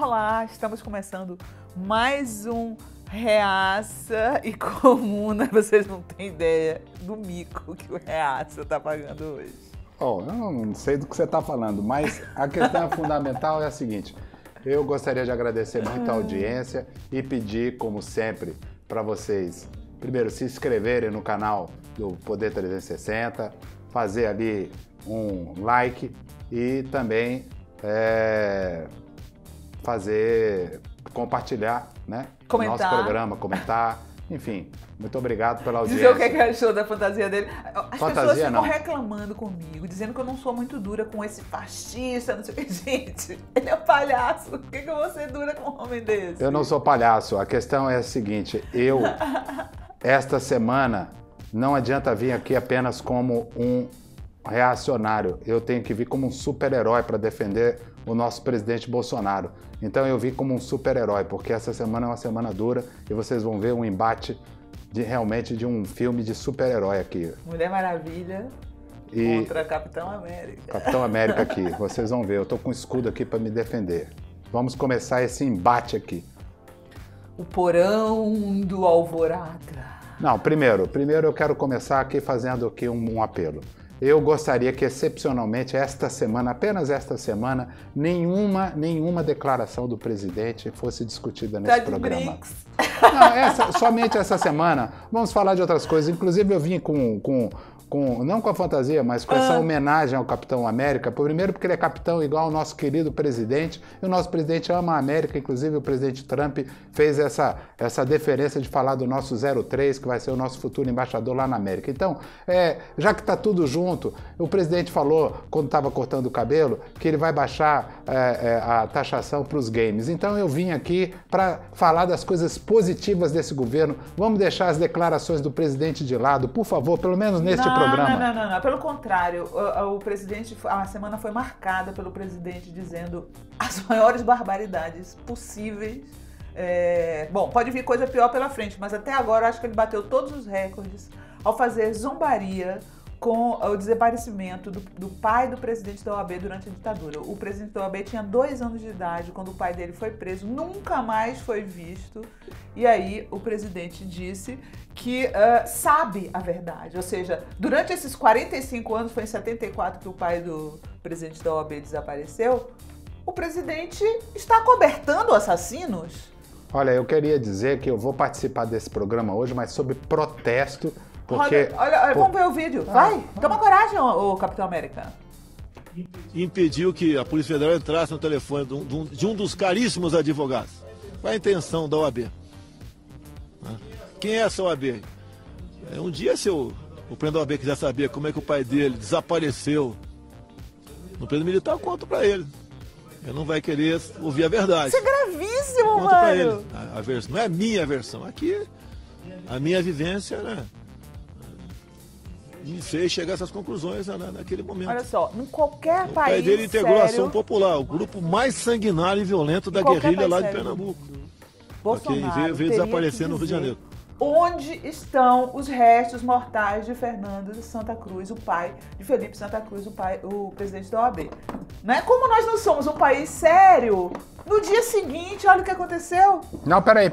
Olá, estamos começando mais um Reaça e Comuna. Vocês não têm ideia do mico que o Reaça está pagando hoje. Oh, eu não sei do que você está falando, mas a questão fundamental é a seguinte. Eu gostaria de agradecer muito a audiência e pedir, como sempre, para vocês, primeiro, se inscreverem no canal do Poder 360, fazer ali um like e também compartilhar, né? Comentar. Nosso programa, comentar, enfim. Muito obrigado pela audiência. Dizer o que achou da fantasia dele. As Fantasia, pessoas ficam não. reclamando comigo, dizendo que eu não sou muito dura com esse fascista, não sei o que. Gente, ele é um palhaço. Por que eu vou ser dura com um homem desse? Eu não sou palhaço. A questão é a seguinte, esta semana, não adianta vir aqui apenas como um reacionário. Eu tenho que vir como um super-herói para defender o nosso presidente Bolsonaro. Então eu vim como um super-herói, porque essa semana é uma semana dura e vocês vão ver um embate realmente de um filme de super-herói aqui. Mulher Maravilha contra Capitão América. Capitão América aqui, vocês vão ver. Eu tô com um escudo aqui para me defender. Vamos começar esse embate aqui. O porão do Alvorada. Não, primeiro eu quero começar aqui fazendo aqui um apelo. Eu gostaria que, excepcionalmente, esta semana, apenas esta semana, nenhuma declaração do presidente fosse discutida nesse programa. Não, somente essa semana. Vamos falar de outras coisas. Inclusive, eu vim não com a fantasia, mas com essa homenagem ao Capitão América. Primeiro porque ele é capitão igual ao nosso querido presidente. E o nosso presidente ama a América. Inclusive, o presidente Trump fez essa deferência de falar do nosso 03, que vai ser o nosso futuro embaixador lá na América. Então, já que está tudo junto, o presidente falou, quando estava cortando o cabelo, que ele vai baixar a taxação para os games. Então, eu vim aqui para falar das coisas positivas desse governo. Vamos deixar as declarações do presidente de lado, por favor, pelo menos neste programa. Não. Pelo contrário, o presidente, a semana foi marcada pelo presidente dizendo as maiores barbaridades possíveis. Bom, pode vir coisa pior pela frente, mas até agora eu acho que ele bateu todos os recordes ao fazer zombaria com o desaparecimento do pai do presidente da OAB durante a ditadura. O presidente da OAB tinha 2 anos de idade quando o pai dele foi preso, nunca mais foi visto. E aí o presidente disse que sabe a verdade. Ou seja, durante esses 45 anos, foi em 74 que o pai do presidente da OAB desapareceu, o presidente está cobertando assassinos. Olha, eu queria dizer que eu vou participar desse programa hoje, mas sob protesto. Porque, olha, vamos ver o vídeo. Vai, toma coragem, ô Capitão América. Impediu que a Polícia Federal entrasse no telefone de um dos caríssimos advogados. Qual é a intenção da OAB? Quem é essa OAB? Um dia, se o presidente da OAB quiser saber como é que o pai dele desapareceu no preso militar, eu conto pra ele. Ele não vai querer ouvir a verdade. Isso é gravíssimo, conto pra ele. mano. A versão, não é a minha versão. Aqui, a minha vivência, né? Me fez chegar a essas conclusões naquele momento. Olha só, em qualquer país. O pai dele integrou a Ação sério, Popular, o grupo mais sanguinário e violento da guerrilha lá de Pernambuco. Bolsonaro veio desaparecer no Rio de Janeiro. Onde estão os restos mortais de Fernando de Santa Cruz, o pai de Felipe Santa Cruz, o presidente da OAB? Não é como nós não somos um país sério. No dia seguinte, olha o que aconteceu. Não, peraí.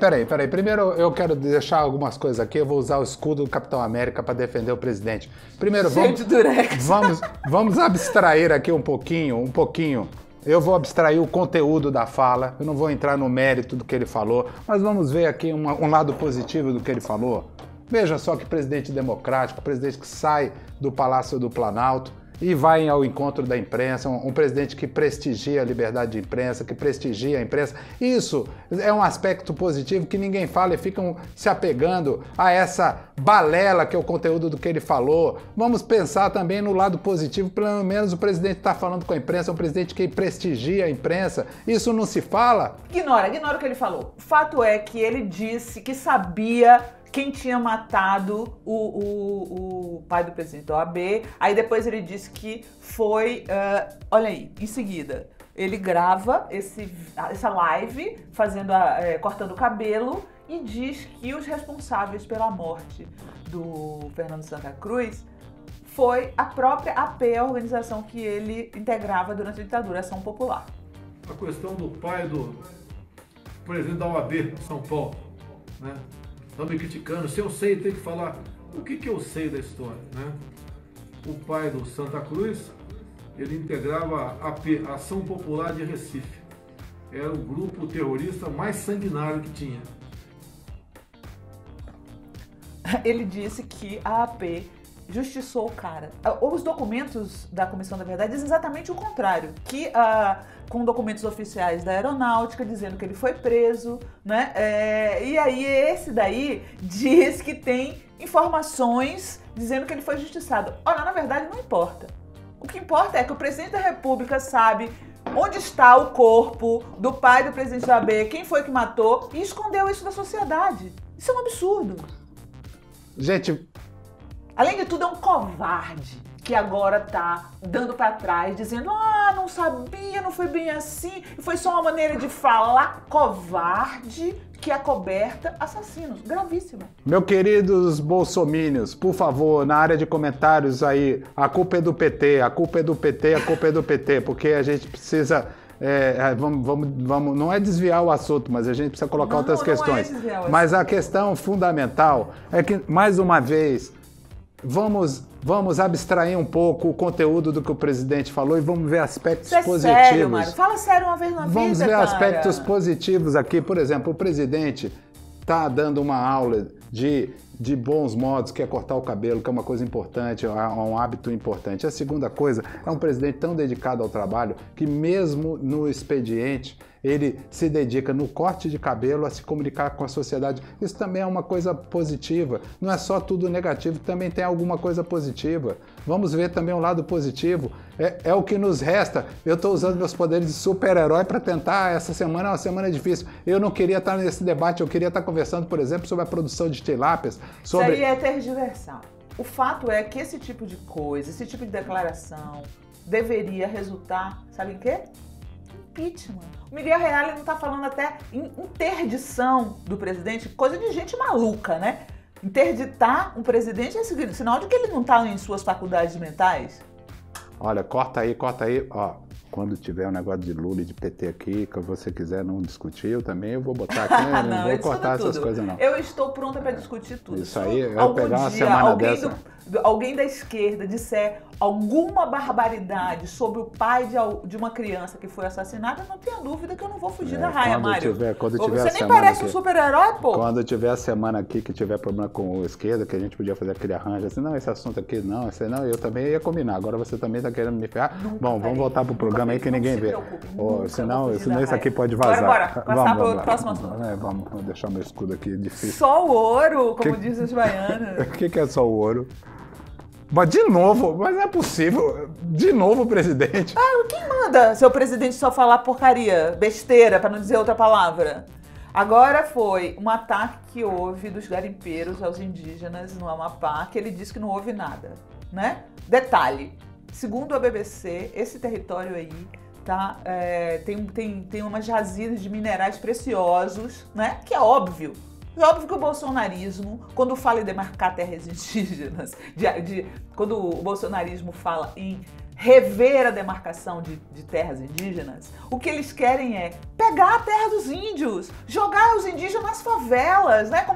Primeiro eu quero deixar algumas coisas aqui. Eu vou usar o escudo do Capitão América para defender o presidente. Primeiro, vamos abstrair aqui um pouquinho. Eu vou abstrair o conteúdo da fala. Eu não vou entrar no mérito do que ele falou, mas vamos ver aqui um lado positivo do que ele falou. Veja só que presidente democrático, presidente que sai do Palácio do Planalto e vai ao encontro da imprensa, um presidente que prestigia a liberdade de imprensa, que prestigia a imprensa. Isso é um aspecto positivo que ninguém fala e ficam se apegando a essa balela que é o conteúdo do que ele falou. Vamos pensar também no lado positivo, pelo menos o presidente está falando com a imprensa, é um presidente que prestigia a imprensa. Isso não se fala? Ignora o que ele falou. O fato é que ele disse que sabia quem tinha matado o pai do presidente da OAB. Aí depois ele disse que foi... olha aí, em seguida, ele grava essa live cortando o cabelo e diz que os responsáveis pela morte do Fernando Santa Cruz foi a própria AP, a organização que ele integrava durante a ditadura, Ação Popular. a questão do pai do presidente da OAB São Paulo, né? Estão me criticando, se eu sei, tem que falar o que eu sei da história, né? O pai do Santa Cruz, ele integrava a AP, Ação Popular de Recife. Era o grupo terrorista mais sanguinário que tinha. Ele disse que a AP justiçou o cara. Os documentos da Comissão da Verdade dizem exatamente o contrário, que com documentos oficiais da Aeronáutica dizendo que ele foi preso, né? E aí esse daí diz que tem informações dizendo que ele foi justiçado. Olha, na verdade não importa. O que importa é que o presidente da República sabe onde está o corpo do pai do presidente da AB, quem foi que matou, e escondeu isso da sociedade. Isso é um absurdo. Gente... Além de tudo, é um covarde que agora tá dando pra trás, dizendo não sabia, não foi bem assim, foi só uma maneira de falar. Covarde que acoberta assassinos. Gravíssimo. Meus queridos bolsomínios, por favor, na área de comentários aí, a culpa é do PT, a culpa é do PT, a culpa é do PT, porque a gente precisa... vamos, não é desviar o assunto, mas a gente precisa colocar outras questões. Mas a questão fundamental é que, mais uma vez... Vamos abstrair um pouco o conteúdo do que o presidente falou e vamos ver aspectos positivos. Sério, Mário. Fala sério uma vez na vida, vamos ver aspectos positivos aqui. Por exemplo, o presidente está dando uma aula de bons modos, que é cortar o cabelo, que é uma coisa importante, é um hábito importante. A segunda coisa, é um presidente tão dedicado ao trabalho que mesmo no expediente ele se dedica no corte de cabelo a se comunicar com a sociedade. Isso também é uma coisa positiva. Não é só tudo negativo, também tem alguma coisa positiva. Vamos ver também o lado positivo. É o que nos resta. Eu estou usando meus poderes de super-herói para tentar. Essa semana é uma semana difícil. Eu não queria estar nesse debate, eu queria estar conversando, por exemplo, sobre a produção de tilápias. Isso aí é tergiversão. O fato é que esse tipo de coisa, esse tipo de declaração deveria resultar, sabe em quê? Impeachment. O Miguel Reale não está falando até em interdição do presidente, coisa de gente maluca, né? Interditar um presidente é sinal de que ele não está em suas faculdades mentais. Olha, corta aí, ó. Quando tiver um negócio de Lula e de PT aqui, que você quiser não discutir, eu também vou botar aqui, não vou cortar essas coisas não. Eu estou pronta para discutir tudo. Isso aí, eu pegar uma semana dessa... Alguém da esquerda disser alguma barbaridade sobre o pai de uma criança que foi assassinada, não tenha dúvida que eu não vou fugir da raia, Mário. Você nem parece um super-herói, pô. Quando tiver a semana aqui que tiver problema com a esquerda, que a gente podia fazer aquele arranjo assim, não, esse assunto aqui não, esse não, eu também ia combinar. Agora você também tá querendo me ferrar. Bom, vamos voltar pro programa aí que ninguém vê. Senão isso aqui pode vazar. Bora, passar pro próximo assunto. Vamos deixar meu escudo aqui difícil. Só o ouro, como dizem os baianos. O que é só o ouro? Mas de novo, mas não é possível. De novo o presidente. Quem manda seu presidente só falar porcaria, besteira, para não dizer outra palavra? Agora foi um ataque que houve dos garimpeiros aos indígenas no Amapá, que ele disse que não houve nada, né? Detalhe, segundo a BBC, esse território aí tem umas jazidas de minerais preciosos, né? Que é óbvio. É óbvio que o bolsonarismo, quando fala em demarcar terras indígenas, quando o bolsonarismo fala em rever a demarcação de terras indígenas, o que eles querem é pegar a terra dos índios, jogar os indígenas nas favelas, né?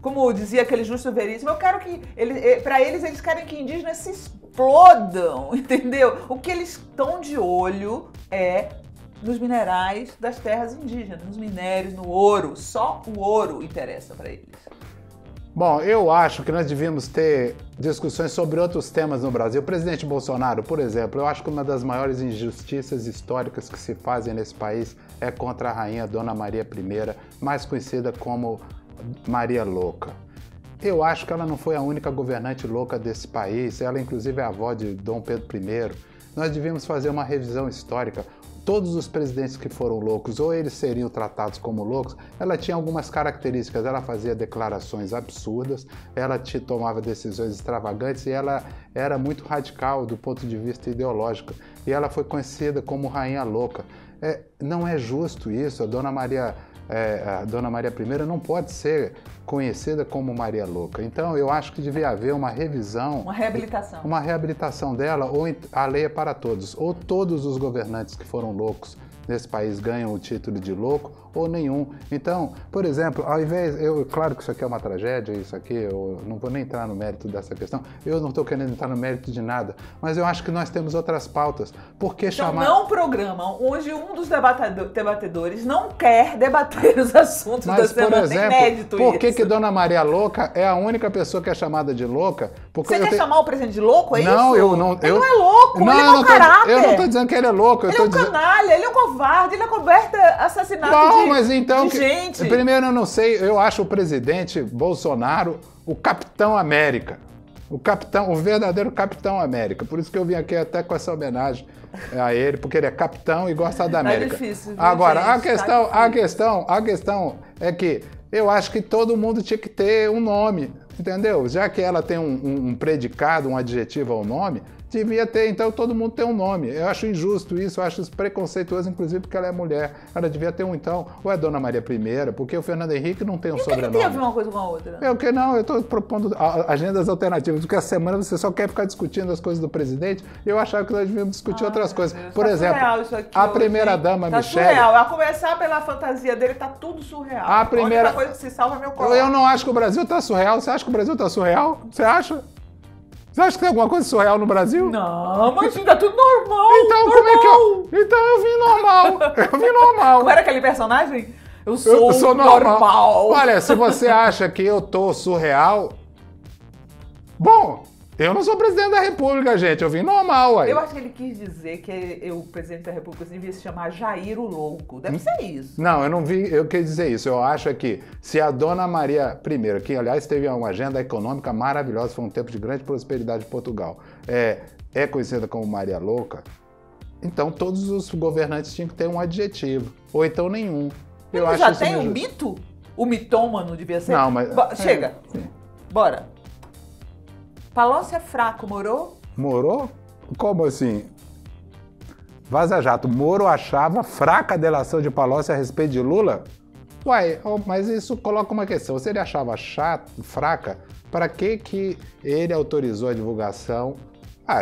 Como dizia aquele Justo Veríssimo, eu quero que para eles querem que indígenas se explodam, entendeu? O que eles estão de olho é nos minerais das terras indígenas, nos minérios, no ouro. Só o ouro interessa para eles. Bom, eu acho que nós devíamos ter discussões sobre outros temas no Brasil. O presidente Bolsonaro, por exemplo, eu acho que uma das maiores injustiças históricas que se fazem nesse país é contra a rainha Dona Maria I, mais conhecida como Maria Louca. Eu acho que ela não foi a única governante louca desse país, ela inclusive é a avó de Dom Pedro I. Nós devíamos fazer uma revisão histórica. Todos os presidentes que foram loucos, ou eles seriam tratados como loucos, ela tinha algumas características. Ela fazia declarações absurdas, ela tomava decisões extravagantes e ela era muito radical do ponto de vista ideológico. E ela foi conhecida como Rainha Louca. Não é justo isso, a Dona Maria I não pode ser conhecida como Maria Louca. Então eu acho que devia haver uma revisão, uma reabilitação dela, ou a lei é para todos, ou todos os governantes que foram loucos nesse país ganham o título de louco ou nenhum. Então, por exemplo, ao invés... claro que isso aqui é uma tragédia, isso aqui, eu não vou nem entrar no mérito dessa questão, eu não estou querendo entrar no mérito de nada, mas eu acho que nós temos outras pautas. Por que chamar... Então não programam onde um dos debatedores não quer debater os assuntos da semana. Por exemplo, inédito por que isso. que Dona Maria Louca é a única pessoa que é chamada de louca? Porque Você quer chamar o presidente de louco, é não, isso? eu não... Ele não é louco, ele é mau caráter. Eu não estou dizendo que ele é louco. Ele é um canalha, ele é um covarde, ele é coberto assassinato mas então, de gente. Primeiro, eu não sei, eu acho o presidente Bolsonaro o Capitão América. O verdadeiro Capitão América. Por isso que eu vim aqui até com essa homenagem a ele, porque ele é capitão e gosta da América. É difícil, viu, agora, gente? a questão é que eu acho que todo mundo tinha que ter um nome, entendeu? Já que ela tem um predicado, um adjetivo ao nome, devia ter, então todo mundo tem um nome. Eu acho injusto isso, eu acho isso preconceituoso, inclusive porque ela é mulher. Ela devia ter um, então, ou é Dona Maria I, porque o Fernando Henrique não tem um sobrenome. O que tem a ver uma coisa com a outra? Eu estou propondo agendas alternativas, porque essa semana você só quer ficar discutindo as coisas do presidente, e eu achava que nós devíamos discutir outras coisas. Deus, por exemplo, a primeira-dama Michele... Surreal, a começar pela fantasia dele, tá tudo surreal. A única coisa que se salva é meu colar. Eu não acho que o Brasil tá surreal. Você acha que o Brasil tá surreal? Você acha? Você acha que tem alguma coisa surreal no Brasil? Não, mas tá tudo normal. Então, normal. como é que eu... Então eu vim normal. Eu vim normal. Como era aquele personagem? Eu sou normal. Olha, se você acha que eu tô surreal... Bom, eu não sou presidente da República, gente. Eu vim normal aí. Eu acho que ele quis dizer que o presidente da República devia se chamar Jair o Louco. Deve ser isso. Não, eu não vi, eu quis dizer isso. Eu acho que se a Dona Maria I, que aliás teve uma agenda econômica maravilhosa, foi um tempo de grande prosperidade em Portugal, é conhecida como Maria Louca, então todos os governantes tinham que ter um adjetivo, ou então nenhum. Eu acho já tem um mito? O mitômano devia ser? Não, mas... Chega. Bora. Palocci é fraco, Moro? Moro? Como assim? Vaza Jato, Moro achava fraca a delação de Palocci a respeito de Lula? Uai, mas isso coloca uma questão. Se ele achava fraca, para que ele autorizou a divulgação?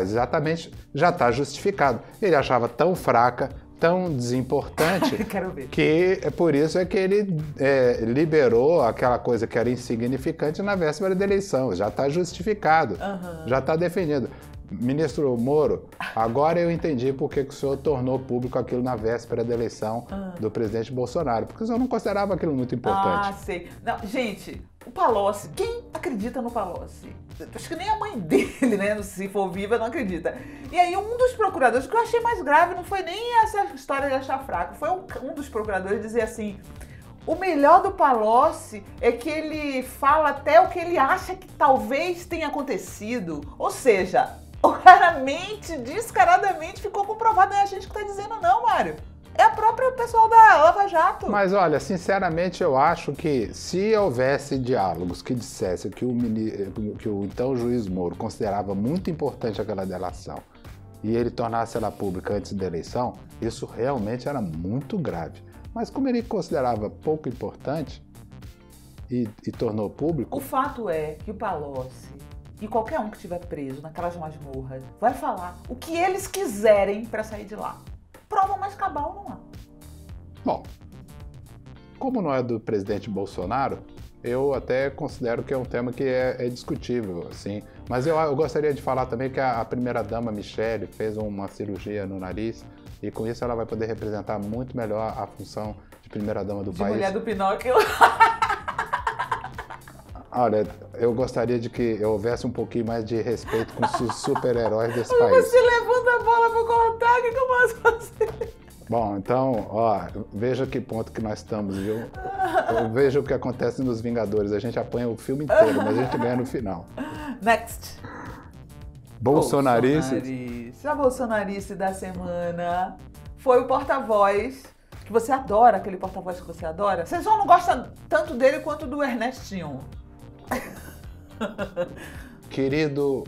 Exatamente, já está justificado. Ele achava tão fraca, tão desimportante, Quero ver. que por isso é que ele liberou aquela coisa que era insignificante na véspera da eleição. Já está justificado, já está definido. Ministro Moro, agora eu entendi por que o senhor tornou público aquilo na véspera da eleição do presidente Bolsonaro, porque o senhor não considerava aquilo muito importante. Sei. Não, gente, o Palocci, quem acredita no Palocci? Acho que nem a mãe dele, né, se for viva, não acredita. E aí um dos procuradores, que eu achei mais grave, não foi nem essa história de achar fraco, foi um dos procuradores dizer assim: o melhor do Palocci é que ele fala até o que ele acha que talvez tenha acontecido. Ou seja, claramente, descaradamente ficou comprovado. Não é a gente que está dizendo não, Mário. É a própria pessoal da Lava Jato. Mas olha, sinceramente eu acho que se houvesse diálogos que dissessem que o então juiz Moro considerava muito importante aquela delação e ele tornasse ela pública antes da eleição, isso realmente era muito grave. Mas como ele considerava pouco importante e tornou público... O fato é que o Palocci e qualquer um que estiver preso naquelas masmorras vai falar o que eles quiserem para sair de lá. Prova mais cabal não há. Bom, como não é do presidente Bolsonaro, eu até considero que é um tema que é discutível, assim. Mas eu gostaria de falar também que a primeira-dama Michele fez uma cirurgia no nariz e com isso ela vai poder representar muito melhor a função de primeira-dama do país. Mulher do Pinóquio. Olha, eu gostaria de que houvesse um pouquinho mais de respeito com os super-heróis desse país. Você levanta a bola pra cortar, o que eu posso fazer? Bom, então, veja que ponto que nós estamos, viu? Eu vejo o que acontece nos Vingadores. A gente apanha o filme inteiro, mas a gente ganha no final. Next. Bolsonarice. A bolsonarice da semana foi o porta-voz, que você adora, aquele porta-voz que você adora. Você só não gosta tanto dele quanto do Ernestinho. Querido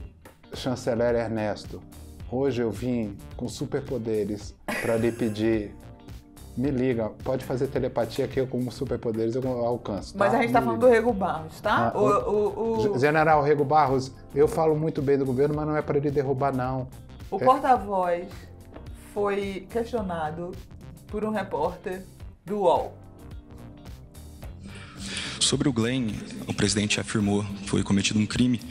chanceler Ernesto, hoje eu vim com superpoderes para lhe pedir, me liga, pode fazer telepatia que eu com superpoderes eu alcanço. Tá? Mas a gente tá falando do Rego Barros, tá? General Rego Barros, eu falo muito bem do governo, mas não é para ele derrubar não. O porta-voz foi questionado por um repórter do UOL. Sobre o Glenn, o presidente afirmou que foi cometido um crime.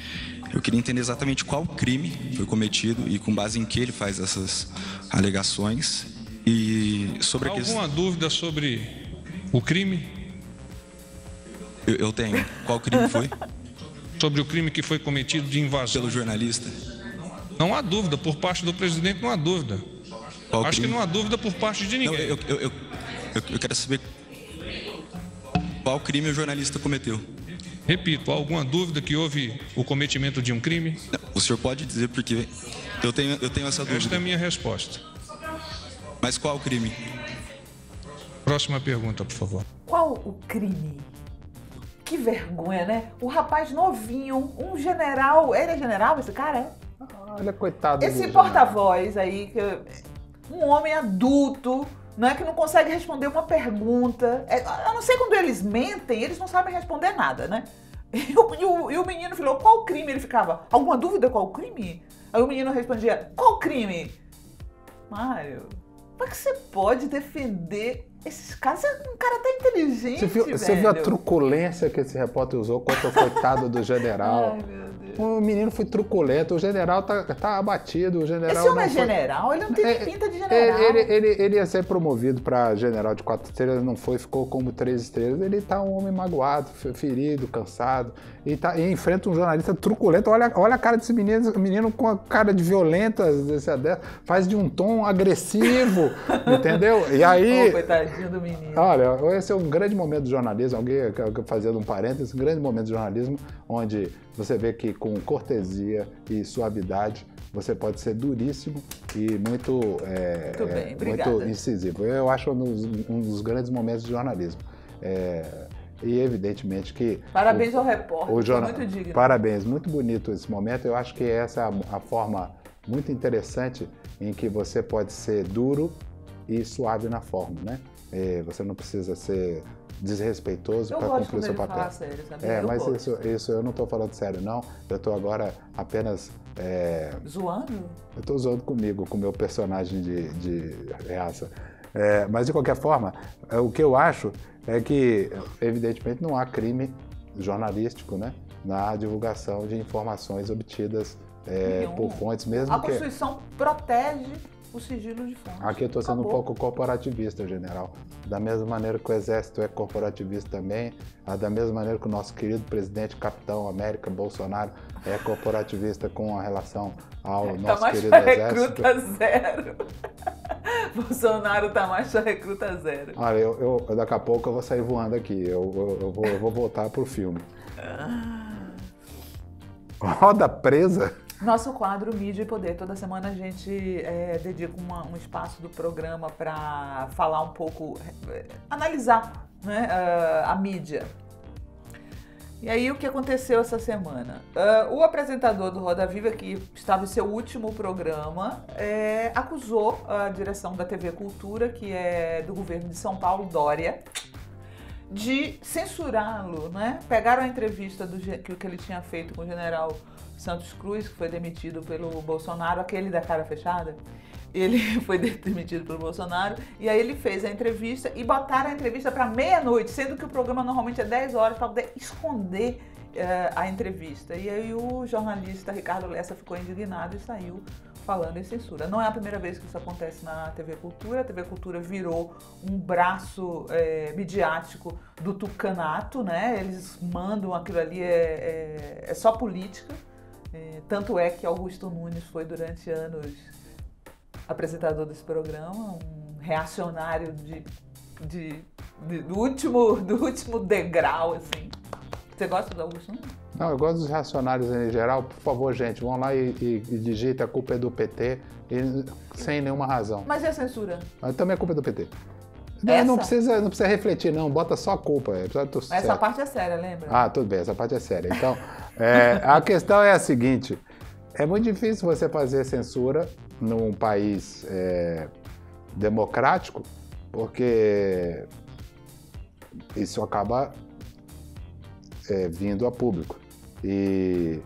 Eu queria entender exatamente qual crime foi cometido e com base em que ele faz essas alegações. E sobre a questão... Alguma dúvida sobre o crime? Eu tenho. Qual crime foi? Sobre o crime que foi cometido de invasão. Pelo jornalista? Não há dúvida. Por parte do presidente, não há dúvida. Qual Acho crime? que não há dúvida por parte de ninguém. Não, eu quero saber qual crime o jornalista cometeu. Repito, há alguma dúvida que houve o cometimento de um crime? Não, o senhor pode dizer porque eu tenho essa dúvida. Esta é a minha resposta. Mas qual crime? Próxima pergunta, por favor. Qual o crime? Que vergonha, né? O rapaz novinho, um general. Ele é general, esse cara? É? Olha, coitado. Esse porta-voz aí, um homem adulto, né, que não consegue responder uma pergunta. Eu não sei, quando eles mentem, eles não sabem responder nada, né? E o menino falou, qual crime? Ele ficava, alguma dúvida qual crime? Aí o menino respondia, qual crime? Mário, como é que você pode defender esses caras? Um cara tão inteligente, Você viu a truculência que esse repórter usou contra o coitado do general? Ai, meu Deus. O menino foi truculento, o general tá abatido, o general Esse homem não é foi... general? Ele não tem nem pinta de general. Ele ia ser promovido para general de 4 estrelas, não foi, ficou como 3 estrelas. Ele tá um homem magoado, ferido, cansado, e enfrenta um jornalista truculento. Olha a cara desse menino com a cara de violenta, faz de um tom agressivo, entendeu? E aí... Coitadinho do menino. Olha, esse é um grande momento do jornalismo, alguém fazendo um parênteses, um grande momento do jornalismo, onde você vê que com cortesia e suavidade você pode ser duríssimo e muito incisivo. Eu acho um dos grandes momentos do jornalismo. E evidentemente que... Parabéns ao repórter, foi muito digno. Parabéns, muito bonito esse momento. Eu acho que essa é a forma muito interessante em que você pode ser duro e suave na forma, né? Você não precisa ser desrespeitoso para cumprir o seu papel. Sério, sabe? Mas isso eu não estou falando sério, não. Eu estou agora apenas... Zoando? Eu estou zoando comigo, com o meu personagem de reaça. Mas, de qualquer forma, o que eu acho é que, evidentemente, não há crime jornalístico, né, na divulgação de informações obtidas por fontes, mesmo que... A Constituição protege o sigilo de fontes. Aqui eu estou sendo um pouco corporativista, general. Da mesma maneira que o Exército é corporativista também, da mesma maneira que o nosso querido presidente, capitão América Bolsonaro, é corporativista com a relação ao nosso querido Exército. Recruta zero. Bolsonaro tá mais pra recruta zero. Olha, eu daqui a pouco eu vou sair voando aqui. Eu vou voltar pro filme. Roda presa? Nosso quadro Mídia e Poder. Toda semana a gente dedica um espaço do programa para falar um pouco, analisar, né, a mídia. E aí o que aconteceu essa semana? O apresentador do Roda Viva, que estava em seu último programa, acusou a direção da TV Cultura, que é do governo de São Paulo, Dória, de censurá-lo, né? Pegaram a entrevista que ele tinha feito com o general Santos Cruz, que foi demitido pelo Bolsonaro, aquele da cara fechada. Ele foi demitido pelo Bolsonaro, e aí ele fez a entrevista e botaram a entrevista para meia-noite, sendo que o programa normalmente é 10 horas, para poder esconder a entrevista. E aí o jornalista Ricardo Lessa ficou indignado e saiu falando em censura. Não é a primeira vez que isso acontece na TV Cultura. A TV Cultura virou um braço midiático do tucanato, né? Eles mandam aquilo ali, é só política. Tanto é que Augusto Nunes foi durante anos apresentador desse programa, um reacionário do último degrau, assim. Você gosta do Augusto Nunes? Não, eu gosto dos reacionários em geral. Por favor, gente, vão lá e digita a culpa é do PT, sem nenhuma razão. Mas e a censura? Mas também a culpa é do PT. Essa? Não precisa refletir, não. Bota só a culpa. Essa parte é séria, lembra? Ah, tudo bem, essa parte é séria. Então, a questão é a seguinte. É muito difícil você fazer censura num país democrático, porque isso acaba vindo a público. E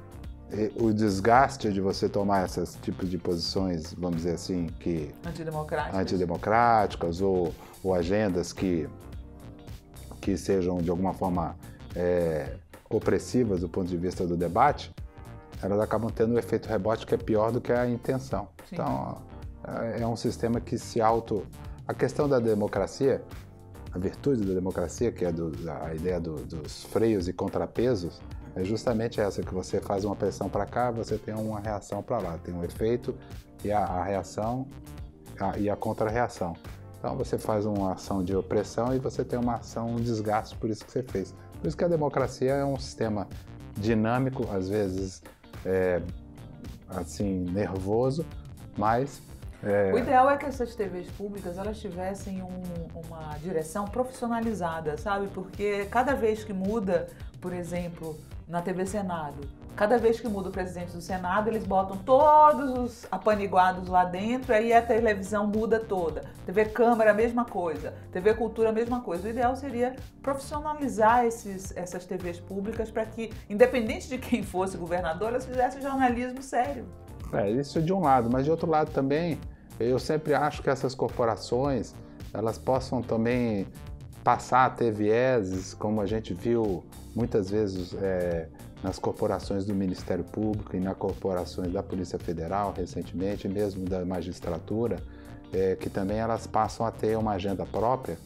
o desgaste de você tomar esses tipos de posições, vamos dizer assim, que antidemocráticas ou agendas que sejam de alguma forma opressivas do ponto de vista do debate, elas acabam tendo um efeito rebote que é pior do que a intenção. Sim. Então, é um sistema que se A questão da democracia, a virtude da democracia, que é a ideia dos freios e contrapesos, é justamente essa, que você faz uma pressão para cá, você tem uma reação para lá, tem um efeito e a reação e a contra-reação. Então você faz uma ação de opressão e você tem uma ação, um desgaste por isso que você fez. Por isso que a democracia é um sistema dinâmico, às vezes assim, nervoso, mas... O ideal é que essas TVs públicas elas tivessem uma direção profissionalizada, sabe? Porque cada vez que muda, por exemplo, na TV Senado, cada vez que muda o presidente do Senado, eles botam todos os apaniguados lá dentro, aí a televisão muda toda. TV Câmara, a mesma coisa. TV Cultura, a mesma coisa. O ideal seria profissionalizar essas TVs públicas para que, independente de quem fosse governador, elas fizessem jornalismo sério. Isso de um lado, mas de outro lado também, eu sempre acho que essas corporações, elas possam também passar a ter vieses, como a gente viu muitas vezes nas corporações do Ministério Público e nas corporações da Polícia Federal recentemente, mesmo da magistratura, que também elas passam a ter uma agenda própria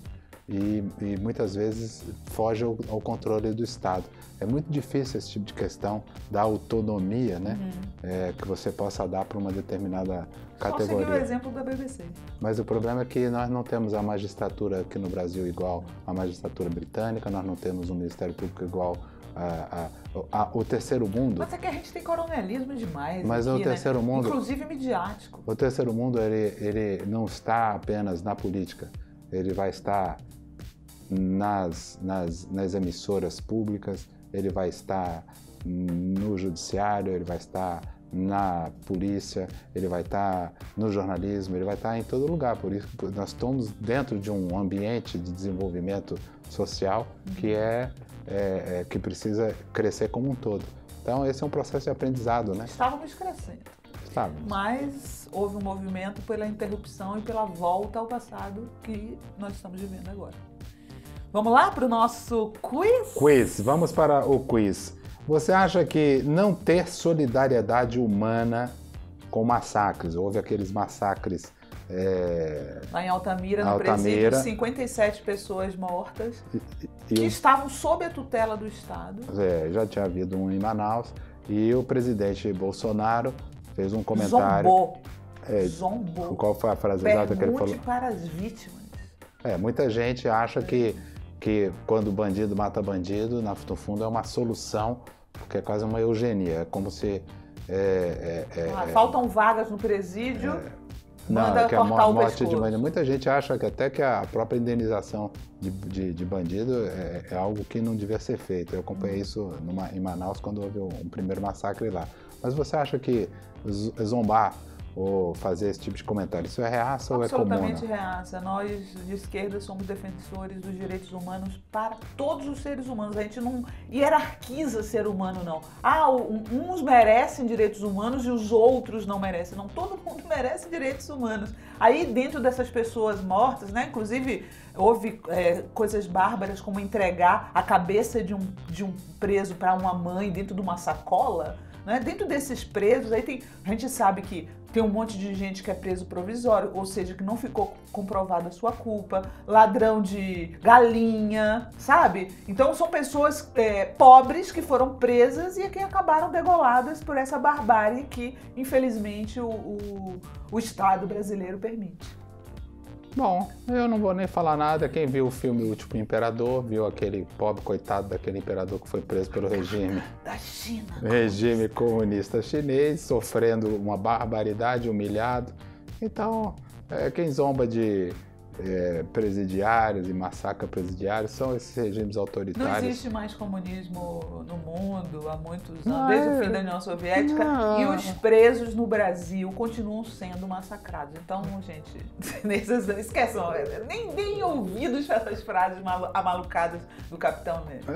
e muitas vezes foge ao controle do Estado. É muito difícil esse tipo de questão da autonomia, né? Que você possa dar para uma determinada categoria. Só seguir o exemplo da BBC. Mas o problema é que nós não temos a magistratura aqui no Brasil igual à magistratura britânica, nós não temos um Ministério Público igual o terceiro mundo. Mas é que a gente tem coronelismo demais. Mas aqui, o terceiro mundo, inclusive midiático. O terceiro mundo ele não está apenas na política, ele vai estar nas emissoras públicas, ele vai estar no judiciário, ele vai estar na polícia, ele vai estar no jornalismo, ele vai estar em todo lugar. Por isso que nós estamos dentro de um ambiente de desenvolvimento social que precisa crescer como um todo. Então esse é um processo de aprendizado, né? Estávamos crescendo. Estávamos. Mas houve um movimento pela interrupção e pela volta ao passado que nós estamos vivendo agora. Vamos lá para o nosso quiz? Vamos para o quiz. Você acha que não ter solidariedade humana com massacres, houve aqueles massacres... Lá em Altamira, no presídio, 57 pessoas mortas que estavam sob a tutela do Estado. Já tinha havido um em Manaus e o presidente Bolsonaro fez um comentário... Zombou. Qual foi a frase exata que ele falou? Pergunte para as vítimas. Muita gente acha que quando bandido mata bandido, no fundo é uma solução, porque é quase uma eugenia, é como se... faltam vagas no presídio, manda que cortar o morte pescoço. de bandido. Muita gente acha que até que a própria indenização de bandido é algo que não devia ser feito. Eu acompanhei isso em Manaus quando houve um primeiro massacre lá. Mas você acha que zombar ou fazer esse tipo de comentário, isso é reaça ou é comum? Absolutamente reaça. Nós, de esquerda, somos defensores dos direitos humanos para todos os seres humanos. A gente não hierarquiza ser humano, não. Uns merecem direitos humanos e os outros não merecem. Não, todo mundo merece direitos humanos. Aí, dentro dessas pessoas mortas, né, inclusive, houve coisas bárbaras como entregar a cabeça de um preso para uma mãe dentro de uma sacola. Né? Dentro desses presos, aí a gente sabe que tem um monte de gente que é preso provisório, ou seja, que não ficou comprovada a sua culpa, ladrão de galinha, sabe? Então são pessoas pobres que foram presas e que acabaram degoladas por essa barbárie que, infelizmente, o Estado brasileiro permite. Bom, eu não vou nem falar nada. Quem viu o filme O Último Imperador, viu aquele pobre coitado daquele imperador que foi preso pelo regime da China. Regime comunista chinês, sofrendo uma barbaridade, humilhado. Então, quem zomba de presidiários e massacra presidiários, são esses regimes autoritários. Não existe mais comunismo no mundo há muitos anos, desde o fim da União Soviética, e os presos no Brasil continuam sendo massacrados. Então, gente, esqueçam, nem ouvidos essas frases amalucadas do Capitão América.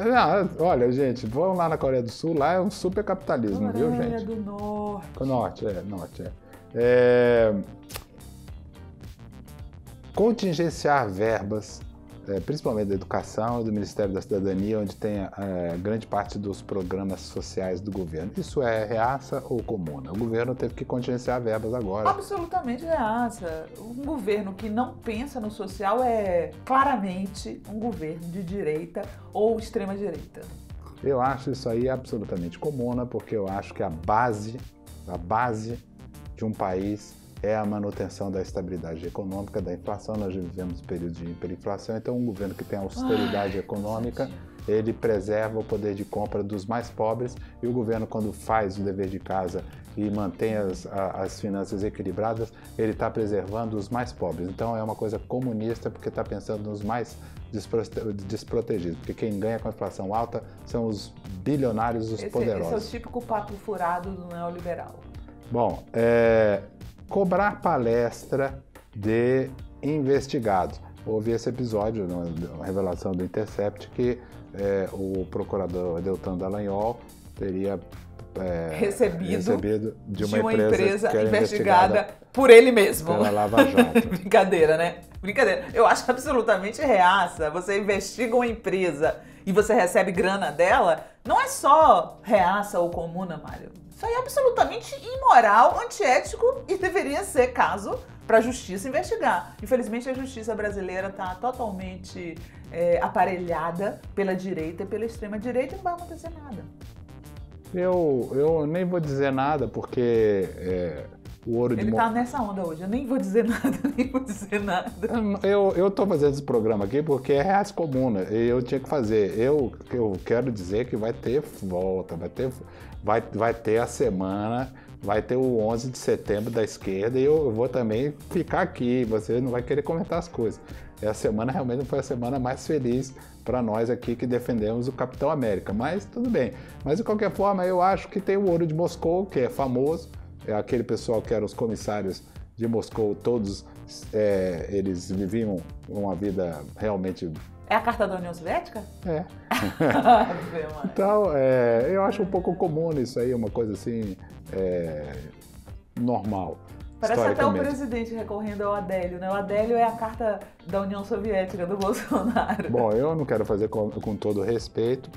Olha, gente, vão lá na Coreia do Sul, lá é um super capitalismo, viu, gente? Coreia do Norte. Norte. Contingenciar verbas, principalmente da educação e do Ministério da Cidadania, onde tem grande parte dos programas sociais do governo. Isso é reaça ou comuna? O governo teve que contingenciar verbas agora. Absolutamente reaça. Um governo que não pensa no social é claramente um governo de direita ou extrema-direita. Eu acho isso aí absolutamente comuna, porque eu acho que a base de um país é a manutenção da estabilidade econômica, da inflação. Nós vivemos períodos de hiperinflação, então um governo que tem austeridade econômica, ele preserva o poder de compra dos mais pobres, e o governo, quando faz o dever de casa e mantém as finanças equilibradas, ele está preservando os mais pobres. Então é uma coisa comunista, porque está pensando nos mais desprotegidos, porque quem ganha com a inflação alta são os bilionários, os poderosos. Esse é o típico papo furado do neoliberal. Bom, cobrar palestra de investigados. Houve esse episódio, uma revelação do Intercept, que o procurador Deltan Dallagnol teria recebido de uma empresa que era investigada por ele mesmo. Pela Lava Jato. Brincadeira, né? Brincadeira. Eu acho absolutamente reaça. Você investiga uma empresa e você recebe grana dela, não é só reaça ou comuna, Mário. Isso aí é absolutamente imoral, antiético e deveria ser caso para a justiça investigar. Infelizmente, a justiça brasileira está totalmente aparelhada pela direita e pela extrema-direita e não vai acontecer nada. Eu nem vou dizer nada, porque o ouro de... Ele tá nessa onda hoje, eu nem vou dizer nada. Eu tô fazendo esse programa aqui porque é reaça comuna, e eu tinha que fazer. Eu quero dizer que vai ter volta, vai ter a semana, vai ter o 11 de setembro da esquerda, e eu vou também ficar aqui, você não vai querer comentar as coisas. Essa semana realmente foi a semana mais feliz para nós aqui que defendemos o Capitão América, mas tudo bem. Mas de qualquer forma, eu acho que tem o Ouro de Moscou, que é famoso, é aquele pessoal que eram os comissários de Moscou, todos eles viviam uma vida realmente... É a carta da União Soviética? É. Então, eu acho um pouco comum isso aí, uma coisa assim, normal. Parece até o presidente recorrendo ao Adélio, né? O Adélio é a carta da União Soviética do Bolsonaro. Bom, eu não quero fazer com todo respeito.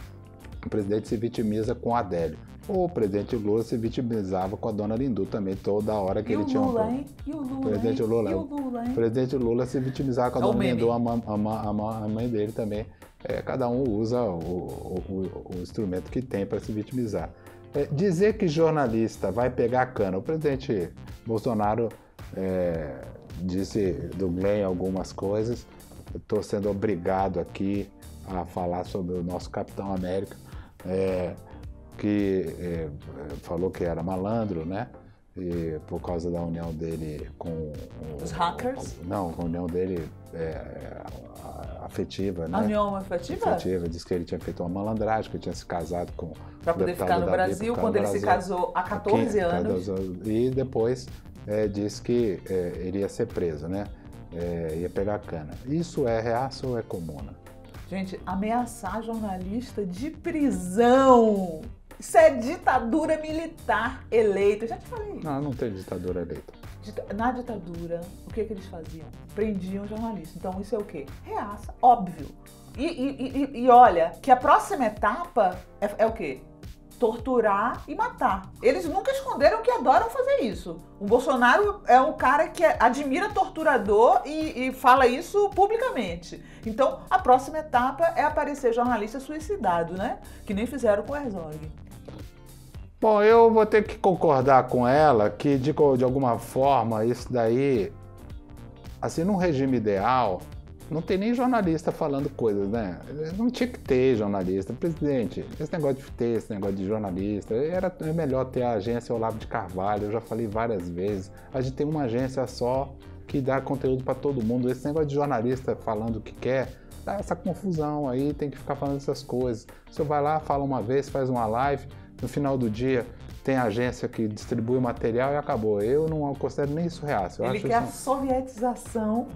O presidente se vitimiza com o Adélio. O presidente Lula se vitimizava com a dona Lindu também, toda hora que ele tinha... E o Lula, hein? O presidente Lula se vitimizava com a dona Lindu, a mãe dele também. Cada um usa o instrumento que tem para se vitimizar. Dizer que jornalista vai pegar a cana. O presidente Bolsonaro disse do Glenn algumas coisas. Estou sendo obrigado aqui a falar sobre o nosso Capitão América, que falou que era malandro, né? E por causa da união dele com os hackers? Não, a união dele afetiva, né? A união afetiva? Afetiva, disse que ele tinha feito uma malandragem, que ele tinha se casado com... Para poder ficar no Brasil, quando ele se casou há 14 anos. E depois disse que iria ser preso, né? Ia pegar a cana. Isso é reaça ou é comuna? Gente, ameaçar jornalista de prisão... Isso é ditadura militar eleita. Eu já te falei. Não tem ditadura eleita. Na ditadura, o que eles faziam? Prendiam jornalistas. Então isso é o quê? Reaça, óbvio. E olha, que a próxima etapa é o quê? Torturar e matar. Eles nunca esconderam que adoram fazer isso. O Bolsonaro é um cara que admira torturador e fala isso publicamente. Então, a próxima etapa é aparecer jornalista suicidado, né? Que nem fizeram com o Herzog. Bom, eu vou ter que concordar com ela que, de alguma forma, isso daí, assim, num regime ideal, não tem nem jornalista falando coisas, né? Não tinha que ter jornalista. Presidente, esse negócio de jornalista, melhor ter a agência Olavo de Carvalho, eu já falei várias vezes. A gente tem uma agência só que dá conteúdo para todo mundo. Esse negócio de jornalista falando o que quer, dá essa confusão aí, tem que ficar falando essas coisas. Você vai lá, fala uma vez, faz uma live, no final do dia tem a agência que distribui o material e acabou. Eu não considero nem isso real. Ele quer a sovietização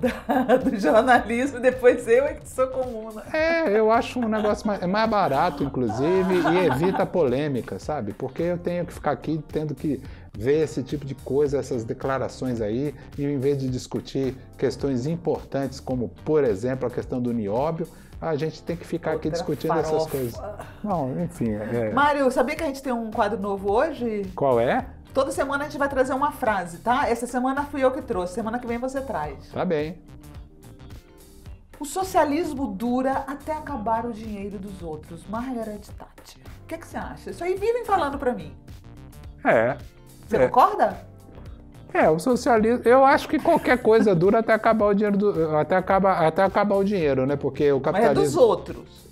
do jornalismo e depois eu é que sou comuna. Eu acho um negócio mais barato, inclusive, e evita polêmica, sabe? Porque eu tenho que ficar aqui tendo que ver esse tipo de coisa, essas declarações aí, e em vez de discutir questões importantes, como, por exemplo, a questão do nióbio, a gente tem que ficar aqui discutindo essas coisas. Não, enfim. Mário, sabia que a gente tem um quadro novo hoje? Qual é? Toda semana a gente vai trazer uma frase, tá? Essa semana fui eu que trouxe, semana que vem você traz. Tá bem. O socialismo dura até acabar o dinheiro dos outros. Margaret Thatcher. O que você acha? Isso aí vivem falando pra mim. Você concorda? O socialismo, eu acho que qualquer coisa dura até acabar o dinheiro, até acabar o dinheiro, né? Porque o capitalismo... Mas é dos outros.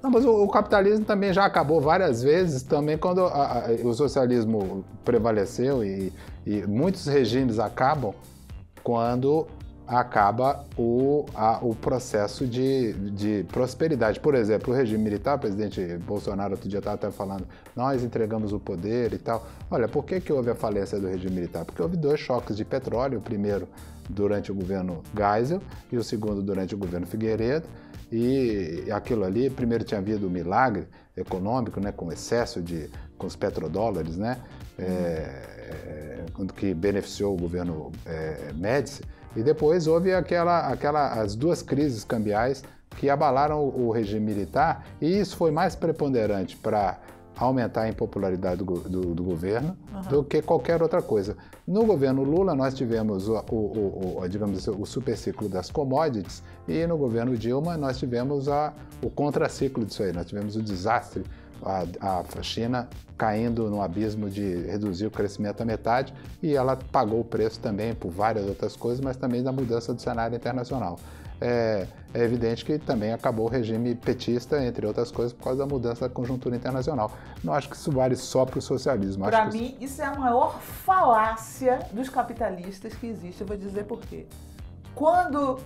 Não, mas o capitalismo também já acabou várias vezes, também quando o socialismo prevaleceu e muitos regimes acabam quando acaba o processo de prosperidade. Por exemplo, o regime militar, o presidente Bolsonaro outro dia estava até falando, nós entregamos o poder e tal. Olha, por que houve a falência do regime militar? Porque houve 2 choques de petróleo, o primeiro durante o governo Geisel e o segundo durante o governo Figueiredo, e aquilo ali, primeiro tinha havido um milagre econômico, né, com excesso com os petrodólares, né, que beneficiou o governo Médici. E depois houve as 2 crises cambiais que abalaram o regime militar, e isso foi mais preponderante para aumentar a impopularidade do governo do que qualquer outra coisa. No governo Lula nós tivemos digamos, o superciclo das commodities, e no governo Dilma nós tivemos o contraciclo disso aí, nós tivemos o desastre, a China caindo no abismo de reduzir o crescimento à metade, e ela pagou o preço também por várias outras coisas, mas também da mudança do cenário internacional. É evidente que também acabou o regime petista, entre outras coisas, por causa da mudança da conjuntura internacional. Não acho que isso vale só para o socialismo. Para mim, isso é a maior falácia dos capitalistas que existe. Eu vou dizer por quê. Quando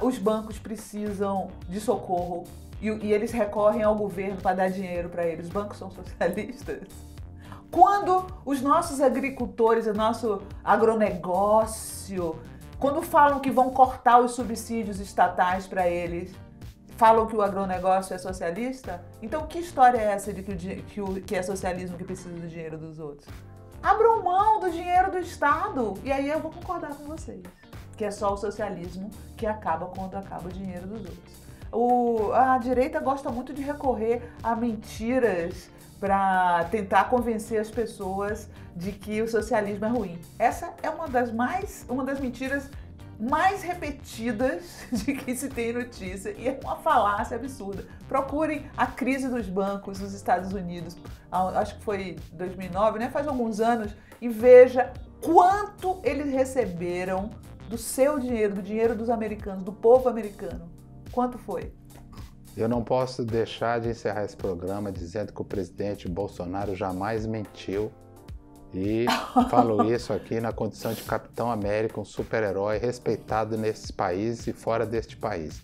os bancos precisam de socorro e eles recorrem ao governo para dar dinheiro para eles, os bancos são socialistas. Quando os nossos agricultores, o nosso agronegócio, quando falam que vão cortar os subsídios estatais para eles, falam que o agronegócio é socialista? Então que história é essa de que é socialismo que precisa do dinheiro dos outros? Abram mão do dinheiro do Estado. E aí eu vou concordar com vocês, que é só o socialismo que acaba quando acaba o dinheiro dos outros. A direita gosta muito de recorrer a mentiras para tentar convencer as pessoas de que o socialismo é ruim. Essa é uma das mentiras mais repetidas de que se tem notícia, e é uma falácia absurda. Procurem a crise dos bancos nos Estados Unidos, acho que foi 2009, né? Faz alguns anos, e veja quanto eles receberam do seu dinheiro, do dinheiro dos americanos, do povo americano. Quanto foi? Eu não posso deixar de encerrar esse programa dizendo que o presidente Bolsonaro jamais mentiu, e falo isso aqui na condição de Capitão América, um super-herói respeitado nesse país e fora deste país.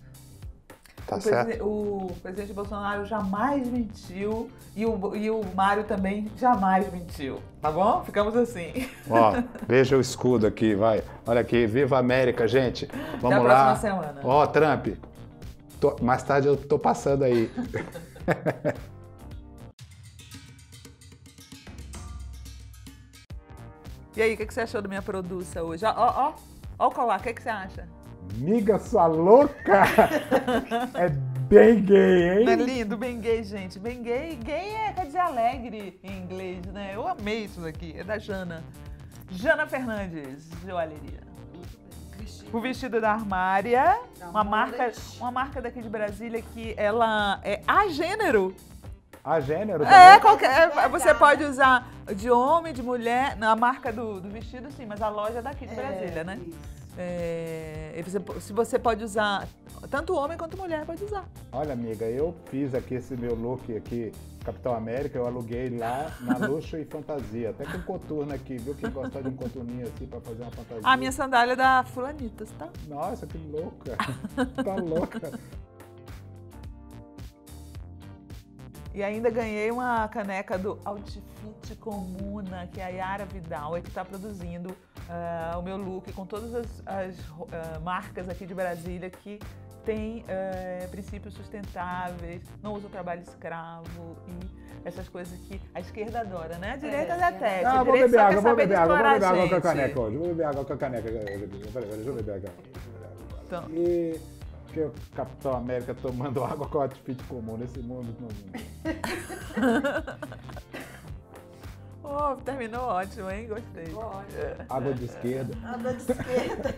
Tá certo? O presidente Bolsonaro jamais mentiu, e o Mário também jamais mentiu, tá bom? Ficamos assim. Ó, veja o escudo aqui, vai. Olha aqui, viva a América, gente. Vamos Até a próxima semana. Ó, Trump. Mais tarde eu tô passando aí. E aí, o que você achou da minha produção hoje? Ó o colar, o que você acha? Miga sua louca! É bem gay, hein? Não é lindo? Bem gay, gente. Bem gay. Gay quer dizer alegre em inglês, né? Eu amei isso daqui. É da Jana. Jana Fernandes, joalheria. O vestido da Armária, uma marca daqui de Brasília que ela é a gênero. A gênero também? Você pode usar de homem, de mulher, na marca do vestido, sim, mas a loja é daqui de Brasília, né? Isso. Se você pode usar, tanto homem quanto mulher pode usar. Olha, amiga, eu fiz aqui esse meu look aqui, Capitão América, eu aluguei lá na Luxo e Fantasia, até com coturno aqui, viu? Quem gosta de um coturninho assim pra fazer uma fantasia. A minha sandália é da Fulanitas, tá? Nossa, que louca! Tá louca! E ainda ganhei uma caneca do Outfit Comuna, que é a Yara Vidal, que está produzindo o meu look com todas as marcas aqui de Brasília que tem princípios sustentáveis, não usa o trabalho escravo e essas coisas que a esquerda adora, né? A direita detesta. Ah, vou beber água, vou beber água com a gente. caneca hoje. Vou beber água com a caneca. Peraí, deixa eu beber água. Então. E que o Capitão América tomando água com Outfit Comum nesse mundo. Oh, terminou ótimo, hein? Gostei. Água de esquerda. Água de esquerda.